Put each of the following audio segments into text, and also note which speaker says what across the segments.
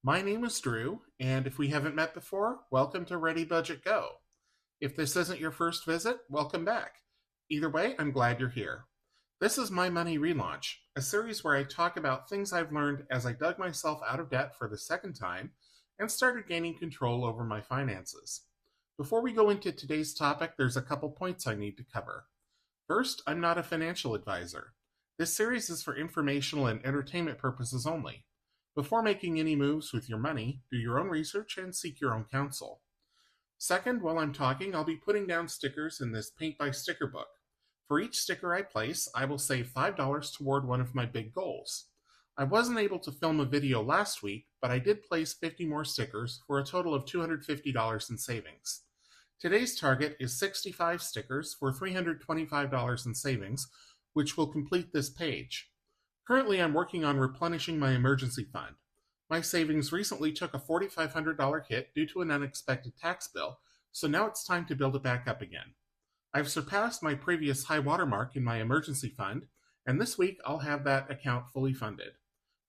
Speaker 1: My name is Drew, and if we haven't met before, welcome to ReadyBudgetGo. If this isn't your first visit, welcome back. Either way, I'm glad you're here. This is My Money Relaunch, a series where I talk about things I've learned as I dug myself out of debt for the second time and started gaining control over my finances. Before we go into today's topic, there's a couple points I need to cover. First, I'm not a financial advisor. This series is for informational and entertainment purposes only. Before making any moves with your money, do your own research and seek your own counsel. Second, while I'm talking, I'll be putting down stickers in this paint by sticker book. For each sticker I place, I will save $5 toward one of my big goals. I wasn't able to film a video last week, but I did place 50 more stickers for a total of $250 in savings. Today's target is 65 stickers for $325 in savings, which will complete this page. Currently, I'm working on replenishing my emergency fund. My savings recently took a $4,500 hit due to an unexpected tax bill, so now it's time to build it back up again. I've surpassed my previous high water mark in my emergency fund, and this week I'll have that account fully funded.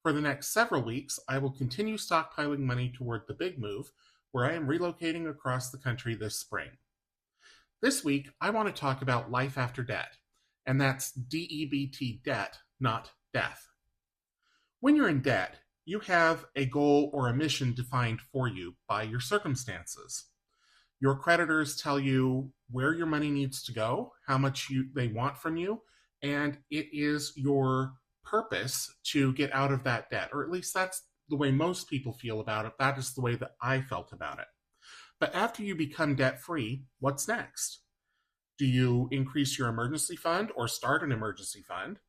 Speaker 1: For the next several weeks, I will continue stockpiling money toward the big move, where I am relocating across the country this spring. This week, I want to talk about life after debt, and that's DEBT debt, not death. When you're in debt, you have a goal or a mission defined for you by your circumstances. Your creditors tell you where your money needs to go, how much they want from you, and it is your purpose to get out of that debt, or at least that's the way most people feel about it. That is the way that I felt about it. But after you become debt-free, what's next? Do you increase your emergency fund or start an emergency fund?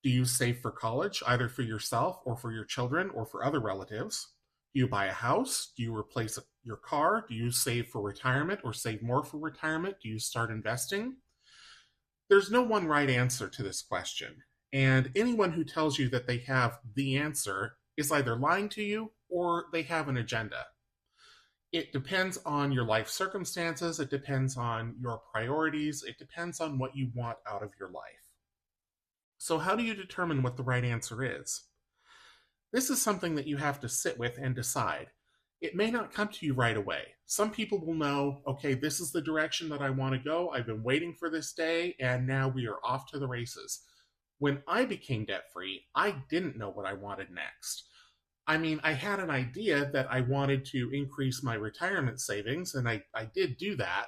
Speaker 1: Do you save for college, either for yourself or for your children or for other relatives? Do you buy a house? Do you replace your car? Do you save for retirement or save more for retirement? Do you start investing? There's no one right answer to this question, and anyone who tells you that they have the answer is either lying to you or they have an agenda. It depends on your life circumstances, it depends on your priorities, it depends on what you want out of your life. So how do you determine what the right answer is? This is something that you have to sit with and decide. It may not come to you right away. Some people will know, okay, this is the direction that I want to go. I've been waiting for this day, and now we are off to the races. When I became debt-free, I didn't know what I wanted next. I mean, I had an idea that I wanted to increase my retirement savings, and I did do that,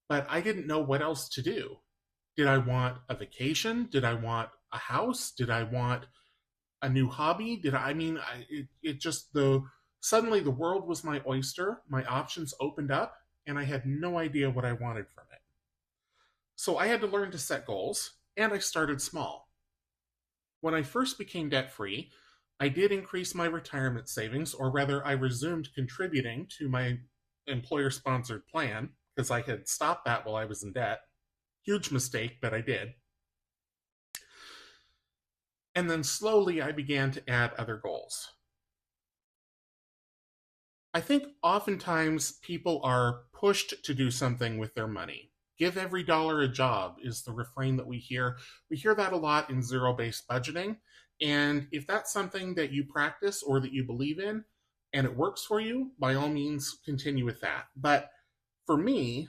Speaker 1: but I didn't know what else to do. Did I want a vacation? Did I want a house? Did I want a new hobby? Suddenly the world was my oyster. My options opened up, and I had no idea what I wanted from it. So I had to learn to set goals, and I started small. When I first became debt-free, I did increase my retirement savings, or rather, I resumed contributing to my employer-sponsored plan, because I had stopped that while I was in debt. Huge mistake, but I did. And then slowly I began to add other goals. I think oftentimes people are pushed to do something with their money. Give every dollar a job is the refrain that we hear. We hear that a lot in zero-based budgeting. And if that's something that you practice or that you believe in and it works for you, by all means, continue with that. But for me,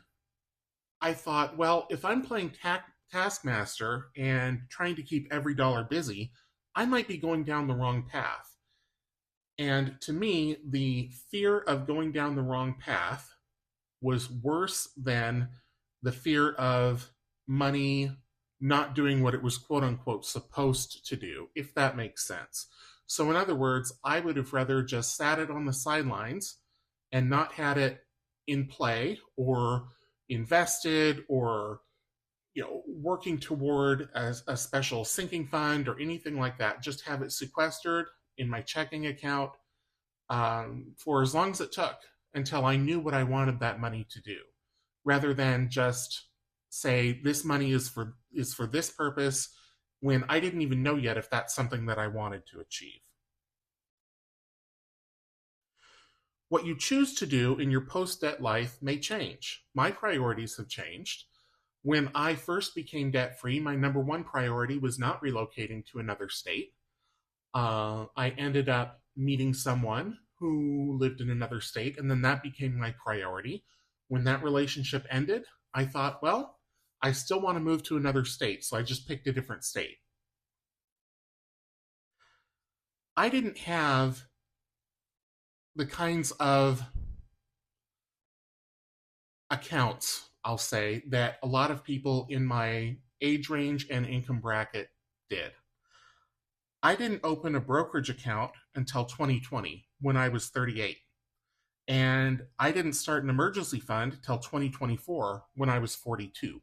Speaker 1: I thought, well, if I'm playing Taskmaster and trying to keep every dollar busy, I might be going down the wrong path. And to me, the fear of going down the wrong path was worse than the fear of money not doing what it was quote unquote supposed to do, if that makes sense. So in other words, I would have rather just sat it on the sidelines and not had it in play or invested or working toward a special sinking fund or anything like that. Just have it sequestered in my checking account for as long as it took until I knew what I wanted that money to do, rather than just say this money is for this purpose when I didn't even know yet if that's something that I wanted to achieve. What you choose to do in your post-debt life may change. My priorities have changed. When I first became debt-free, my number one priority was not relocating to another state. I ended up meeting someone who lived in another state, and then that became my priority. When that relationship ended, I thought, well, I still want to move to another state, so I just picked a different state. I didn't have the kinds of accounts, I'll say, that a lot of people in my age range and income bracket did. I didn't open a brokerage account until 2020 when I was 38. And I didn't start an emergency fund till 2024 when I was 42.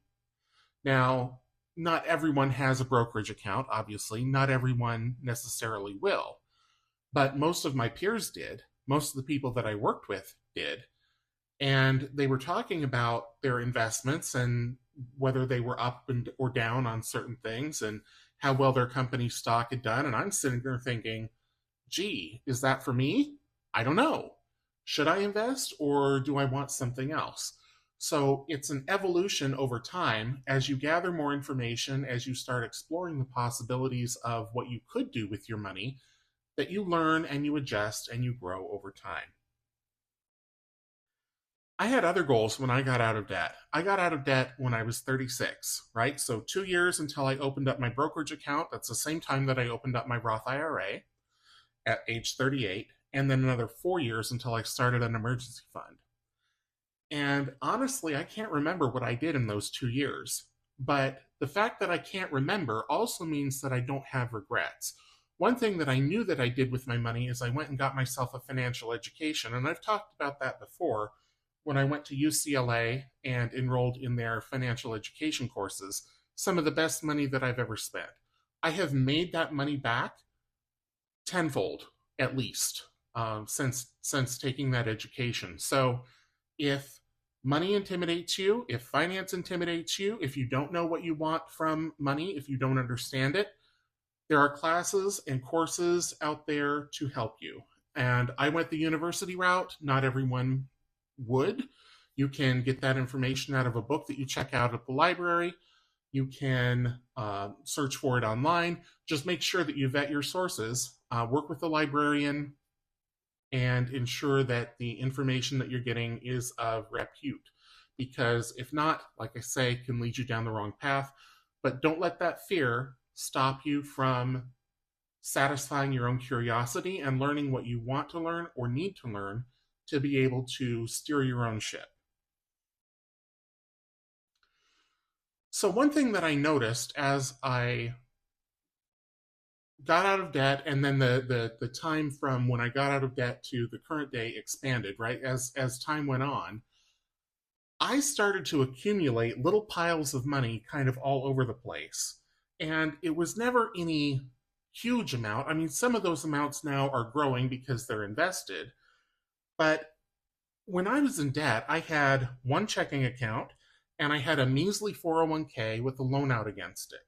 Speaker 1: Now, not everyone has a brokerage account, obviously. Not everyone necessarily will. But most of my peers did. Most of the people that I worked with did. And they were talking about their investments and whether they were up or down on certain things and how well their company stock had done. And I'm sitting there thinking, gee, is that for me? I don't know. Should I invest or do I want something else? So it's an evolution over time as you gather more information, as you start exploring the possibilities of what you could do with your money, that you learn and you adjust and you grow over time. I had other goals when I got out of debt. I got out of debt when I was 36, right? So 2 years until I opened up my brokerage account. That's the same time that I opened up my Roth IRA at age 38. And then another 4 years until I started an emergency fund. And honestly, I can't remember what I did in those 2 years. But the fact that I can't remember also means that I don't have regrets. One thing that I knew that I did with my money is I went and got myself a financial education. And I've talked about that before when I went to UCLA and enrolled in their financial education courses. Some of the best money that I've ever spent. I have made that money back tenfold, at least, since taking that education. So if money intimidates you, if finance intimidates you, if you don't know what you want from money, if you don't understand it, there are classes and courses out there to help you. And I went the university route. Not everyone would. You can get that information out of a book that you check out at the library. You can search for it online. Just make sure that you vet your sources, work with the librarian, and ensure that the information that you're getting is of repute. Because if not, like I say, it can lead you down the wrong path. But don't let that fear stop you from satisfying your own curiosity and learning what you want to learn or need to learn to be able to steer your own ship. So one thing that I noticed as I got out of debt, and then the time from when I got out of debt to the current day expanded, right? As time went on, I started to accumulate little piles of money kind of all over the place. And it was never any huge amount. I mean, some of those amounts now are growing because they're invested. But when I was in debt, I had one checking account and I had a measly 401k with a loan out against it.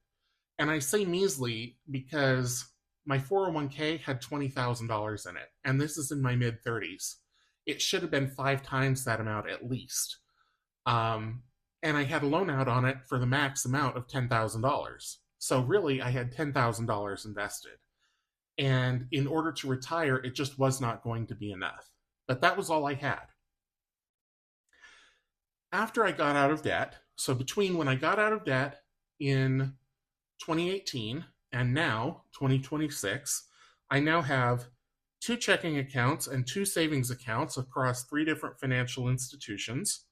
Speaker 1: And I say measly because my 401k had $20,000 in it. And this is in my mid 30s. It should have been 5 times that amount at least. And I had a loan out on it for the max amount of $10,000. So really, I had $10,000 invested. And in order to retire, it just was not going to be enough. But that was all I had. After I got out of debt, so between when I got out of debt in 2018 and now, 2026, I now have 2 checking accounts and 2 savings accounts across 3 different financial institutions.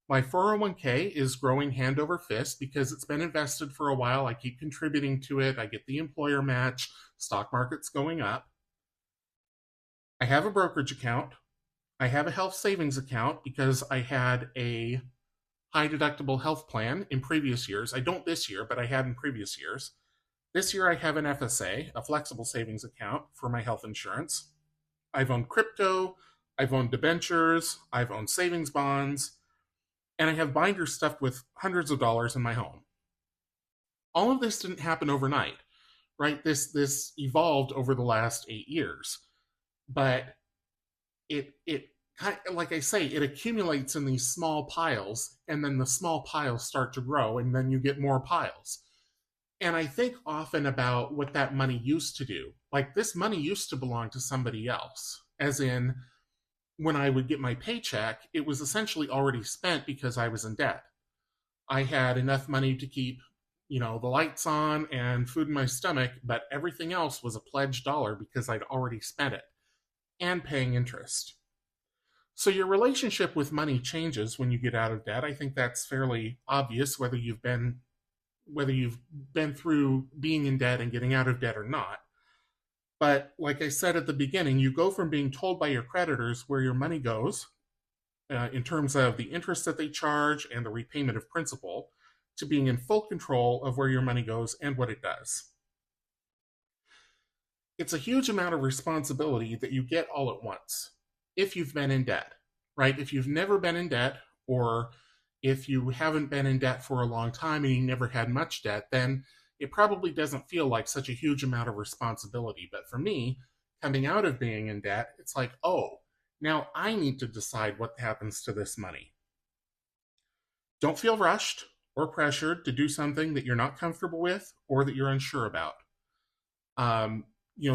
Speaker 1: My 401k is growing hand over fist because it's been invested for a while. I keep contributing to it. I get the employer match. Stock market's going up. I have a brokerage account. I have a health savings account because I had a high deductible health plan in previous years. I don't this year, but I had in previous years. This year I have an FSA, a flexible savings account for my health insurance. I've owned crypto. I've owned debentures. I've owned savings bonds. And I have binders stuffed with hundreds of dollars in my home. All of this didn't happen overnight, right? This evolved over the last 8 years. But it like I say, it accumulates in these small piles, and then the small piles start to grow, and then you get more piles. And I think often about what that money used to do. Like, this money used to belong to somebody else. as in when I would get my paycheck, it was essentially already spent because I was in debt. I had enough money to keep, the lights on and food in my stomach, but everything else was a pledged dollar because I'd already spent it and paying interest. So your relationship with money changes when you get out of debt. I think that's fairly obvious whether you've been through being in debt and getting out of debt or not. But like I said at the beginning, you go from being told by your creditors where your money goes in terms of the interest that they charge and the repayment of principal to being in full control of where your money goes and what it does. It's a huge amount of responsibility that you get all at once if you've been in debt, right? If you've never been in debt, or if you haven't been in debt for a long time and you never had much debt, then it probably doesn't feel like such a huge amount of responsibility. But for me, coming out of being in debt, it's like, oh, now I need to decide what happens to this money. Don't feel rushed or pressured to do something that you're not comfortable with or that you're unsure about.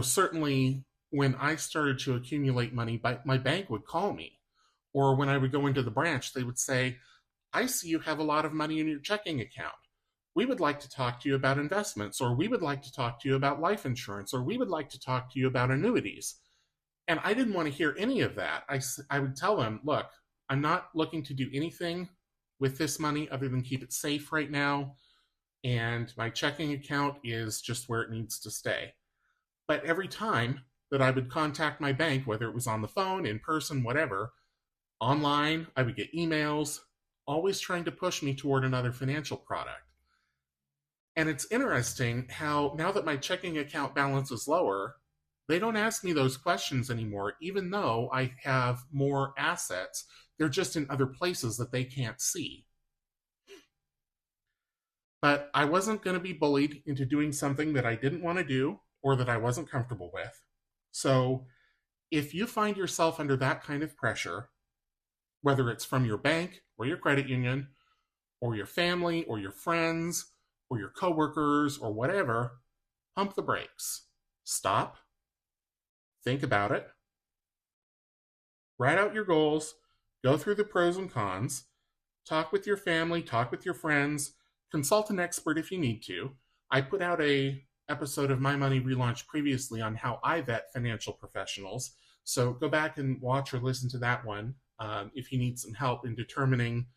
Speaker 1: Certainly when I started to accumulate money, my bank would call me. Or when I would go into the branch, they would say, I see you have a lot of money in your checking account. We would like to talk to you about investments, or we would like to talk to you about life insurance, or we would like to talk to you about annuities. And I didn't want to hear any of that. I would tell them, look, I'm not looking to do anything with this money other than keep it safe right now. And my checking account is just where it needs to stay. But every time that I would contact my bank, whether it was on the phone, in person, whatever, online, I would get emails, always trying to push me toward another financial product. And it's interesting how now that my checking account balance is lower, they don't ask me those questions anymore, even though I have more assets. They're just in other places that they can't see. But I wasn't going to be bullied into doing something that I didn't want to do or that I wasn't comfortable with. So if you find yourself under that kind of pressure, whether it's from your bank or your credit union or your family or your friends or your coworkers or whatever, pump the brakes. Stop. Think about it. Write out your goals. Go through the pros and cons. Talk with your family. Talk with your friends. Consult an expert if you need to. I put out an episode of My Money Relaunch previously on how I vet financial professionals. So go back and watch or listen to that one if you need some help in determining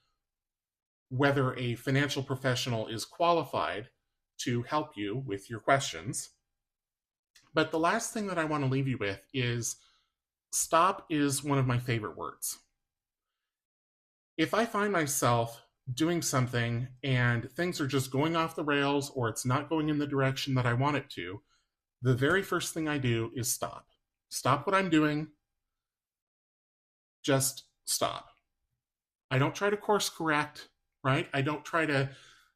Speaker 1: whether a financial professional is qualified to help you with your questions. But the last thing that I want to leave you with is stop is one of my favorite words. If I find myself doing something and things are just going off the rails or it's not going in the direction that I want it to, the very first thing I do is stop. Stop what I'm doing. Just stop. I don't try to course correct, right? I don't try to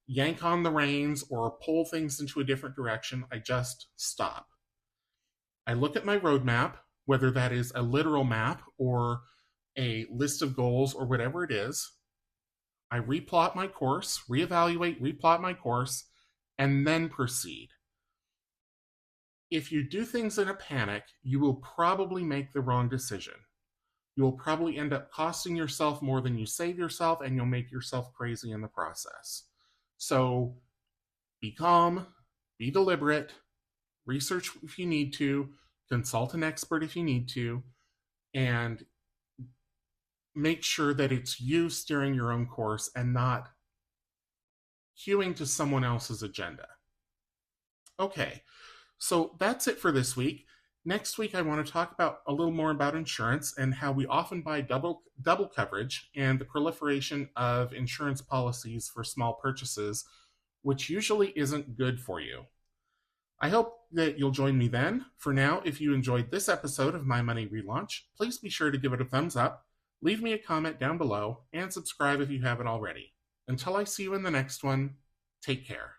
Speaker 1: yank on the reins or pull things into a different direction. I just stop. I look at my roadmap, whether that is a literal map or a list of goals or whatever it is. I replot my course, reevaluate, replot my course, and then proceed. If you do things in a panic, you will probably make the wrong decision. You will probably end up costing yourself more than you save yourself, and you'll make yourself crazy in the process. So be calm, be deliberate, research if you need to, consult an expert if you need to, and make sure that it's you steering your own course and not hewing to someone else's agenda. Okay, so that's it for this week. Next week, I want to talk about a little more about insurance and how we often buy double coverage and the proliferation of insurance policies for small purchases, which usually isn't good for you. I hope that you'll join me then. For now, if you enjoyed this episode of My Money Relaunch, please be sure to give it a thumbs up, leave me a comment down below, and subscribe if you haven't already. Until I see you in the next one, take care.